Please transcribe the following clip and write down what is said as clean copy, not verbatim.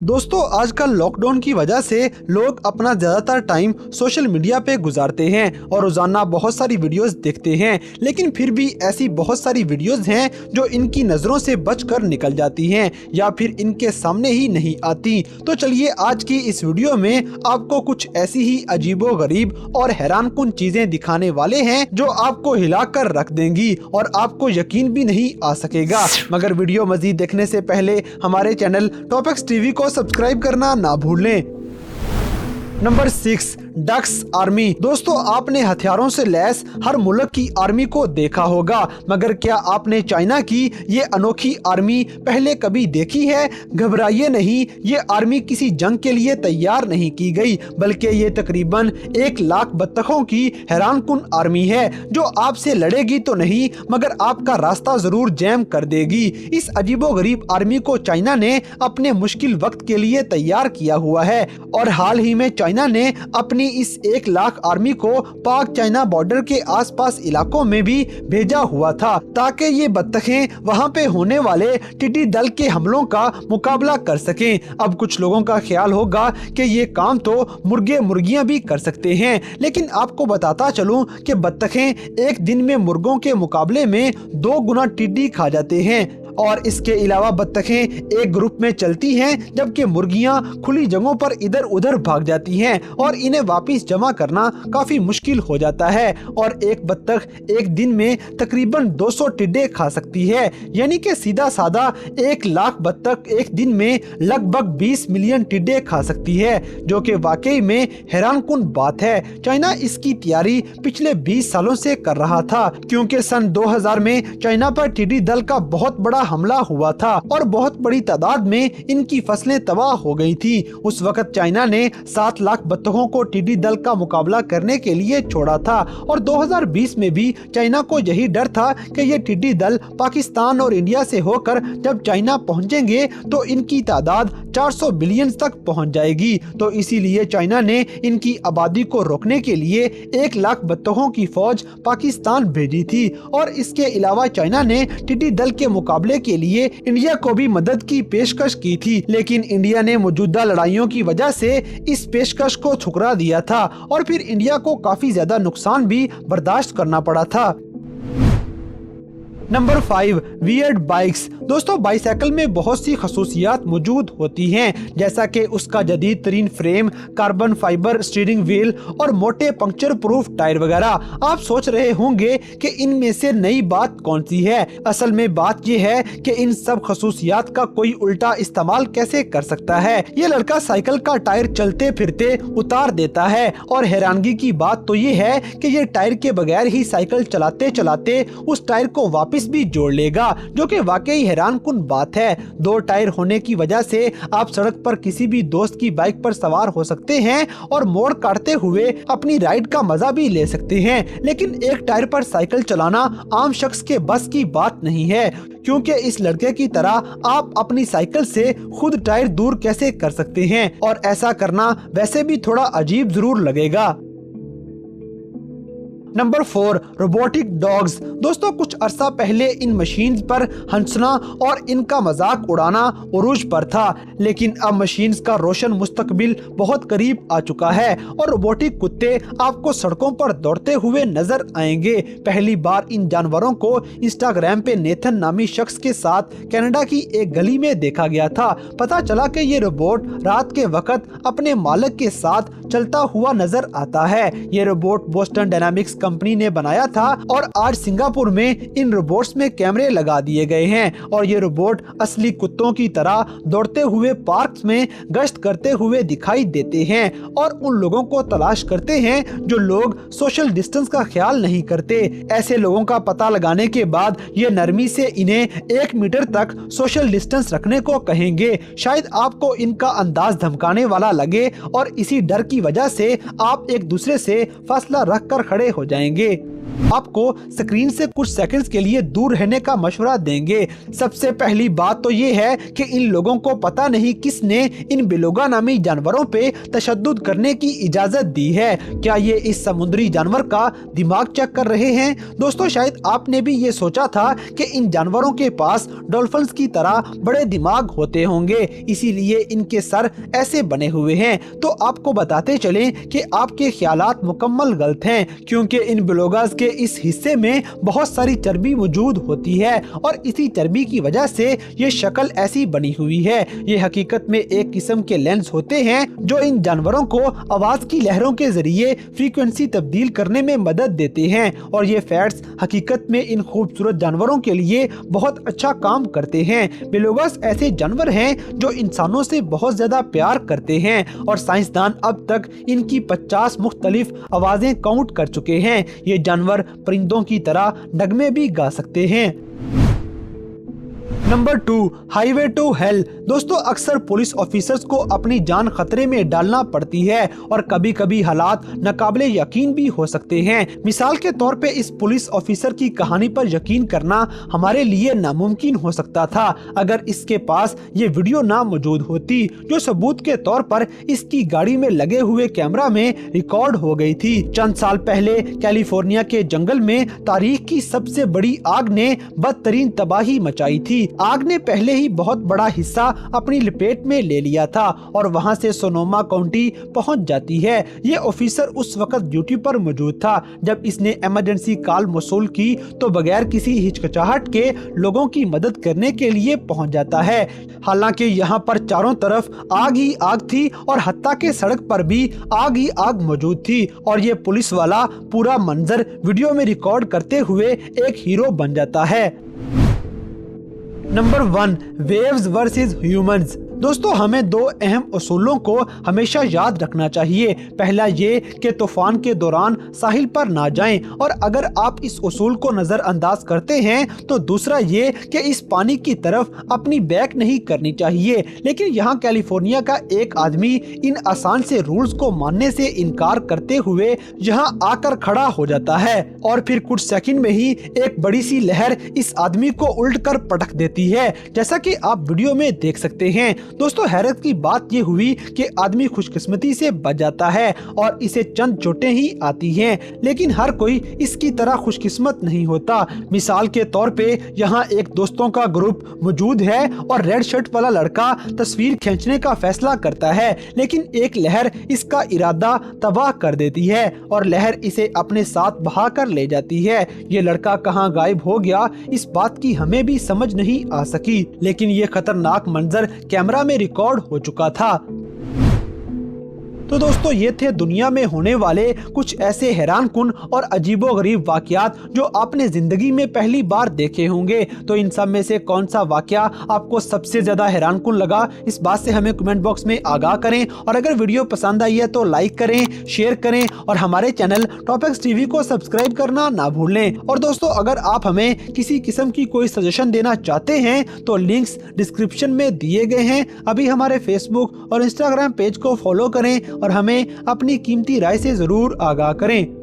दोस्तों आजकल लॉकडाउन की वजह से लोग अपना ज़्यादातर टाइम सोशल मीडिया पे गुजारते हैं और रोज़ाना बहुत सारी वीडियोस देखते हैं, लेकिन फिर भी ऐसी बहुत सारी वीडियोस हैं जो इनकी नज़रों से बचकर निकल जाती हैं या फिर इनके सामने ही नहीं आती। तो चलिए आज की इस वीडियो में आपको कुछ ऐसी ही अजीबोगरीब और हैरानकुन चीज़ें दिखाने वाले हैं जो आपको हिलाकर रख देंगी और आपको यकीन भी नहीं आ सकेगा। मगर वीडियो मज़ीद देखने से पहले हमारे चैनल टॉपिक्स टीवी को सब्सक्राइब करना ना भूलें। Number 6, ducks army. दोस्तों आपने हथियारों से लैस हर मुल्क की आर्मी को देखा होगा, मगर क्या आपने चाइना की ये अनोखी आर्मी पहले कभी देखी है? घबराइए नहीं, ये आर्मी किसी जंग के लिए तैयार नहीं की गई, बल्कि ये तकरीबन 1 लाख बत्तखों की हैरानकुन आर्मी है जो आपसे लड़ेगी तो नहीं मगर आपका रास्ता जरूर जैम कर देगी। इस अजीबोगरीब आर्मी को चाइना ने अपने मुश्किल वक्त के लिए तैयार किया हुआ है और हाल ही में चाइना ने अपनी इस 1 लाख आर्मी को पाक चाइना बॉर्डर के आसपास इलाकों में भी भेजा हुआ था ताकि ये बत्तखें वहां पे होने वाले टिड्डी दल के हमलों का मुकाबला कर सकें। अब कुछ लोगों का ख्याल होगा कि ये काम तो मुर्गे मुर्गियां भी कर सकते हैं, लेकिन आपको बताता चलूं कि बत्तखें एक दिन में मुर्गों के मुकाबले में 2 गुना टिड्डी खा जाते हैं और इसके अलावा बत्तखें एक ग्रुप में चलती हैं जबकि मुर्गियां खुली जगहों पर इधर उधर भाग जाती हैं और इन्हें वापस जमा करना काफी मुश्किल हो जाता है और एक बत्तख एक दिन में तकरीबन 200 टिड्डे खा सकती है, यानी कि सीधा साधा 1 लाख बत्तख एक दिन में लगभग 20 मिलियन टिड्डे खा सकती है, जो कि वाकई में हैरानकुन बात है। चाइना इसकी तैयारी पिछले 20 सालों से कर रहा था क्योंकि सन 2000 में चाइना पर टिड्डी दल का बहुत बड़ा हमला हुआ था और बहुत बड़ी तादाद में इनकी फसलें तबाह हो गई थी। उस वक्त चाइना ने 7 लाख बत्तखों को टिड्डी दल का मुकाबला करने के लिए छोड़ा था और 2020 में भी चाइना को यही डर था कि ये टिड्डी दल पाकिस्तान और इंडिया से होकर जब चाइना पहुंचेंगे तो इनकी तादाद 400 बिलियन तक पहुंच जाएगी। तो इसीलिए चाइना ने इनकी आबादी को रोकने के लिए 1 लाख बत्तखों की फौज पाकिस्तान भेजी थी और इसके अलावा चाइना ने टिड्डी दल के मुकाबले के लिए इंडिया को भी मदद की पेशकश की थी, लेकिन इंडिया ने मौजूदा लड़ाइयों की वजह से इस पेशकश को ठुकरा दिया था और फिर इंडिया को काफी ज्यादा नुकसान भी बर्दाश्त करना पड़ा था। Number 5, weird bikes. दोस्तों बाइसाइकिल में बहुत सी खसूसियात मौजूद होती हैं, जैसा कि उसका जदीद तरीन frame, carbon fibre steering wheel और मोटे पंक्चर प्रूफ टायर वगैरह। आप सोच रहे होंगे कि इनमें से नई बात कौन सी है। असल में बात यह है कि इन सब खसूसियात का कोई उल्टा इस्तेमाल कैसे कर सकता है। ये लड़का साइकिल का टायर चलते फिरते उतार देता है और हैरानगी की बात तो ये है कि ये टायर के बगैर ही साइकिल चलाते चलाते उस टायर को वापस भी जोड़ लेगा, जो कि वाकई हैरानकुन बात है। 2 टायर होने की वजह से आप सड़क पर किसी भी दोस्त की बाइक पर सवार हो सकते हैं और मोड़ काटते हुए अपनी राइड का मजा भी ले सकते हैं, लेकिन एक टायर पर साइकिल चलाना आम शख्स के बस की बात नहीं है, क्योंकि इस लड़के की तरह आप अपनी साइकिल से खुद टायर दूर कैसे कर सकते हैं और ऐसा करना वैसे भी थोड़ा अजीब जरूर लगेगा। Number 4, robotic dogs. दोस्तों कुछ अरसा पहले इन मशीन्स पर हंसना और इनका मजाक उड़ाना उरूज पर था, लेकिन अब मशीन्स का रोशन मुस्तकबिल बहुत करीब आ चुका है और रोबोटिक कुत्ते आपको सड़कों पर दौड़ते हुए नजर आएंगे। पहली बार इन जानवरों को इंस्टाग्राम पे नेथन नामी शख्स के साथ कनाडा की एक गली में देखा गया था। पता चला कि ये रोबोट रात के वक्त अपने मालिक के साथ चलता हुआ नजर आता है। ये रोबोट बोस्टन डायनामिक्स कंपनी ने बनाया था और आज सिंगापुर में इन रोबोट्स में कैमरे लगा दिए गए हैं और ये रोबोट असली कुत्तों की तरह दौड़ते हुए पार्क में गश्त करते हुए दिखाई देते हैं और उन लोगों को तलाश करते हैं जो लोग सोशल डिस्टेंस का ख्याल नहीं करते। ऐसे लोगों का पता लगाने के बाद ये नरमी से इन्हें 1 मीटर तक सोशल डिस्टेंस रखने को कहेंगे। शायद आपको इनका अंदाज धमकाने वाला लगे और इसी डर की वजह से आप एक दूसरे से फासला रख कर खड़े हो जाएंगे। आपको स्क्रीन से कुछ सेकंड्स के लिए दूर रहने का मशवरा देंगे। सबसे पहली बात तो ये है कि इन लोगों को पता नहीं किसने इन बेलुगा नामी जानवरों पे तशद्दुद करने की इजाजत दी है। क्या ये इस समुद्री जानवर का दिमाग चेक कर रहे हैं? दोस्तों, शायद आपने भी ये सोचा था कि इन जानवरों के पास डॉल्फिन्स की तरह बड़े दिमाग होते होंगे, इसीलिए इनके सर ऐसे बने हुए हैं। तो आपको बताते चलें कि आपके ख्यालात मुकम्मल गलत हैं, क्योंकि इन बेलुगास के इस हिस्से में बहुत सारी चर्बी मौजूद होती है और इसी चर्बी की वजह से ये शक्ल ऐसी बनी हुई है। ये हकीकत में एक किस्म के लेंस होते हैं जो इन जानवरों को आवाज की लहरों के जरिए फ्रीक्वेंसी तब्दील करने में मदद देते हैं और ये फैट्स हकीकत में इन खूबसूरत जानवरों के लिए बहुत अच्छा काम करते हैं। बेलुगास ऐसे जानवर हैं जो इंसानों से बहुत ज्यादा प्यार करते हैं और साइंसदान अब तक इनकी 50 मुख्तलिफ आवाजें काउंट कर चुके हैं। ये जानवर परिंदों की तरह नगमे भी गा सकते हैं। Number 2, highway to hell. दोस्तों, अक्सर पुलिस ऑफिसर्स को अपनी जान खतरे में डालना पड़ती है और कभी कभी हालात नाकाबिले यकीन भी हो सकते हैं। मिसाल के तौर पे इस पुलिस ऑफिसर की कहानी पर यकीन करना हमारे लिए नामुमकिन हो सकता था अगर इसके पास ये वीडियो ना मौजूद होती, जो सबूत के तौर पर इसकी गाड़ी में लगे हुए कैमरा में रिकॉर्ड हो गई थी। चंद साल पहले कैलिफोर्निया के जंगल में तारीख की सबसे बड़ी आग ने बदतरीन तबाही मचाई थी। आग ने पहले ही बहुत बड़ा हिस्सा अपनी लपेट में ले लिया था और वहां से सोनोमा काउंटी पहुंच जाती है। ये ऑफिसर उस वक्त ड्यूटी पर मौजूद था जब इसने इमरजेंसी कॉल मौसूल की तो बगैर किसी हिचकिचाहट के लोगों की मदद करने के लिए पहुंच जाता है। हालांकि यहाँ पर चारों तरफ आग ही आग थी और हत्ता के सड़क पर भी आग ही आग मौजूद थी और ये पुलिस वाला पूरा मंजर वीडियो में रिकॉर्ड करते हुए एक हीरो बन जाता है। Number 1, waves versus humans. दोस्तों, हमें दो अहम उसूलों को हमेशा याद रखना चाहिए। पहला ये कि तूफान के दौरान साहिल पर ना जाएं और अगर आप इस उसूल को नज़रअंदाज करते हैं तो दूसरा ये कि इस पानी की तरफ अपनी बैक नहीं करनी चाहिए। लेकिन यहाँ कैलिफोर्निया का एक आदमी इन आसान से रूल्स को मानने से इनकार करते हुए यहाँ आकर खड़ा हो जाता है और फिर कुछ सेकंड में ही एक बड़ी सी लहर इस आदमी को उल्ट कर पटक देती है, जैसा कि आप वीडियो में देख सकते हैं। दोस्तों, हैरत की बात ये हुई कि आदमी खुशकिस्मती से बच जाता है और इसे चंद चोटें ही आती हैं, लेकिन हर कोई इसकी तरह खुशकिस्मत नहीं होता। मिसाल के तौर पे यहाँ एक दोस्तों का ग्रुप मौजूद है और रेड शर्ट वाला लड़का तस्वीर खींचने का फैसला करता है, लेकिन एक लहर इसका इरादा तबाह कर देती है और लहर इसे अपने साथ बहा कर ले जाती है। ये लड़का कहाँ गायब हो गया, इस बात की हमें भी समझ नहीं आ सकी, लेकिन ये खतरनाक मंजर कैमरा में रिकॉर्ड हो चुका था। तो दोस्तों, ये थे दुनिया में होने वाले कुछ ऐसे हैरानकुन और अजीबोगरीब वाकयात जो आपने जिंदगी में पहली बार देखे होंगे। तो इन सब में से कौन सा वाकया आपको सबसे ज्यादा हैरानकुन लगा, इस बात से हमें कमेंट बॉक्स में आगाह करें और अगर वीडियो पसंद आई है तो लाइक करें, शेयर करें और हमारे चैनल टॉपिक्स टीवी को सब्सक्राइब करना ना भूलें। और दोस्तों, अगर आप हमें किसी किस्म की कोई सजेशन देना चाहते हैं तो लिंक्स डिस्क्रिप्शन में दिए गए हैं। अभी हमारे फेसबुक और इंस्टाग्राम पेज को फॉलो करें और हमें अपनी कीमती राय से जरूर आगाह करें।